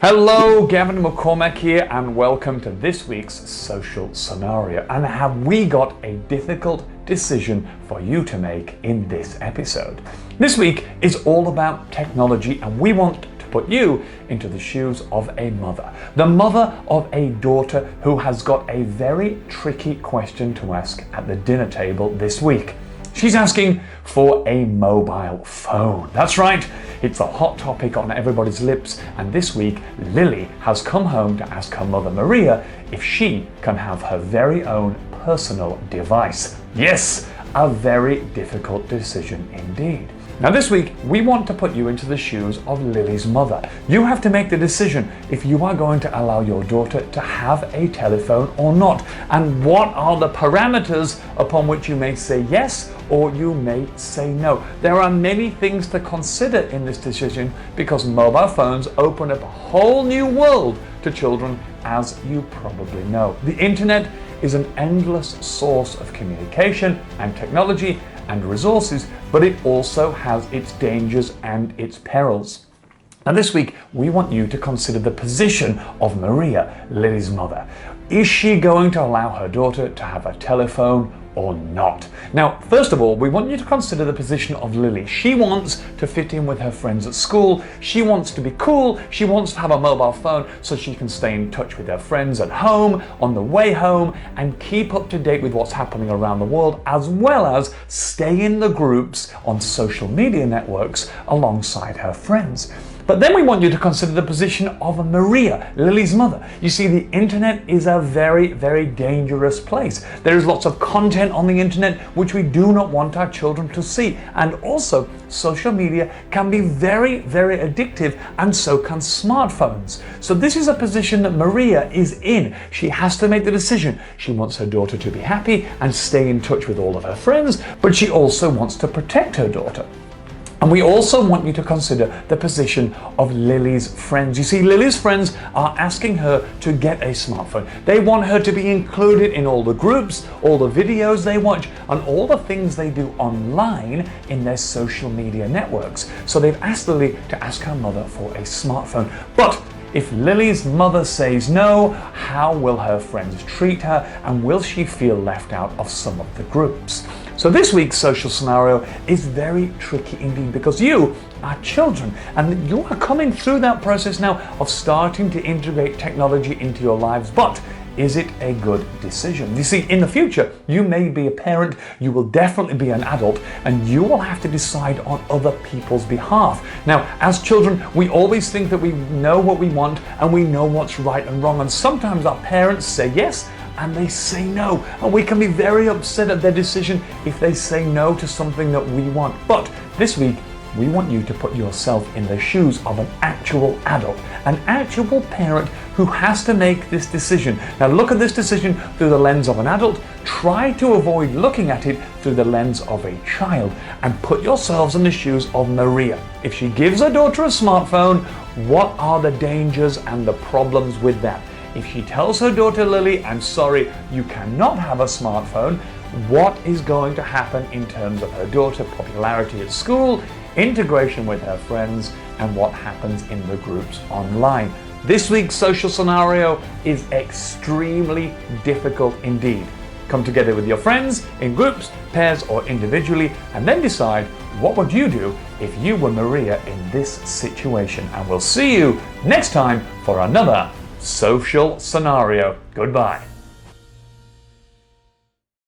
Hello, Gavin McCormack here, and welcome to this week's social scenario. And have we got a difficult decision for you to make in this episode? This week is all about technology, and we want to put you into the shoes of a mother. The mother of a daughter who has got a very tricky question to ask at the dinner table this week. She's asking for a mobile phone. That's right, it's a hot topic on everybody's lips, and this week Lily has come home to ask her mother Maria if she can have her very own personal device. Yes, a very difficult decision indeed. Now this week, we want to put you into the shoes of Lily's mother. You have to make the decision if you are going to allow your daughter to have a telephone or not, and what are the parameters upon which you may say yes or you may say no. There are many things to consider in this decision because mobile phones open up a whole new world to children, as you probably know. The internet is an endless source of communication and technology and resources, but it also has its dangers and its perils. Now this week, we want you to consider the position of Maria, Lily's mother. Is she going to allow her daughter to have a telephone or not? Now, first of all, we want you to consider the position of Lily. She wants to fit in with her friends at school. She wants to be cool. She wants to have a mobile phone so she can stay in touch with her friends at home, on the way home, and keep up to date with what's happening around the world, as well as stay in the groups on social media networks alongside her friends. But then we want you to consider the position of Maria, Lily's mother. You see, the internet is a very, very dangerous place. There is lots of content on the internet which we do not want our children to see. And also, social media can be very, very addictive, and so can smartphones. So this is a position that Maria is in. She has to make the decision. She wants her daughter to be happy and stay in touch with all of her friends, but she also wants to protect her daughter. And we also want you to consider the position of Lily's friends. You see, Lily's friends are asking her to get a smartphone. They want her to be included in all the groups, all the videos they watch, and all the things they do online in their social media networks. So they've asked Lily to ask her mother for a smartphone. But if Lily's mother says no, how will her friends treat her, and will she feel left out of some of the groups? So this week's social scenario is very tricky indeed, because you are children and you are coming through that process now of starting to integrate technology into your lives. But is it a good decision? You see, in the future, you may be a parent, you will definitely be an adult, and you will have to decide on other people's behalf. Now, as children, we always think that we know what we want and we know what's right and wrong. And sometimes our parents say yes and they say no. And we can be very upset at their decision if they say no to something that we want. But this week, we want you to put yourself in the shoes of an actual adult, an actual parent who has to make this decision. Now look at this decision through the lens of an adult. Try to avoid looking at it through the lens of a child, and put yourselves in the shoes of Maria. If she gives her daughter a smartphone, what are the dangers and the problems with that? If she tells her daughter Lily, I'm sorry, you cannot have a smartphone, what is going to happen in terms of her daughter, popularity at school, integration with her friends, and what happens in the groups online? This week's social scenario is extremely difficult indeed. Come together with your friends in groups, pairs, or individually, and then decide what would you do if you were Maria in this situation. And we'll see you next time for another social scenario. Goodbye.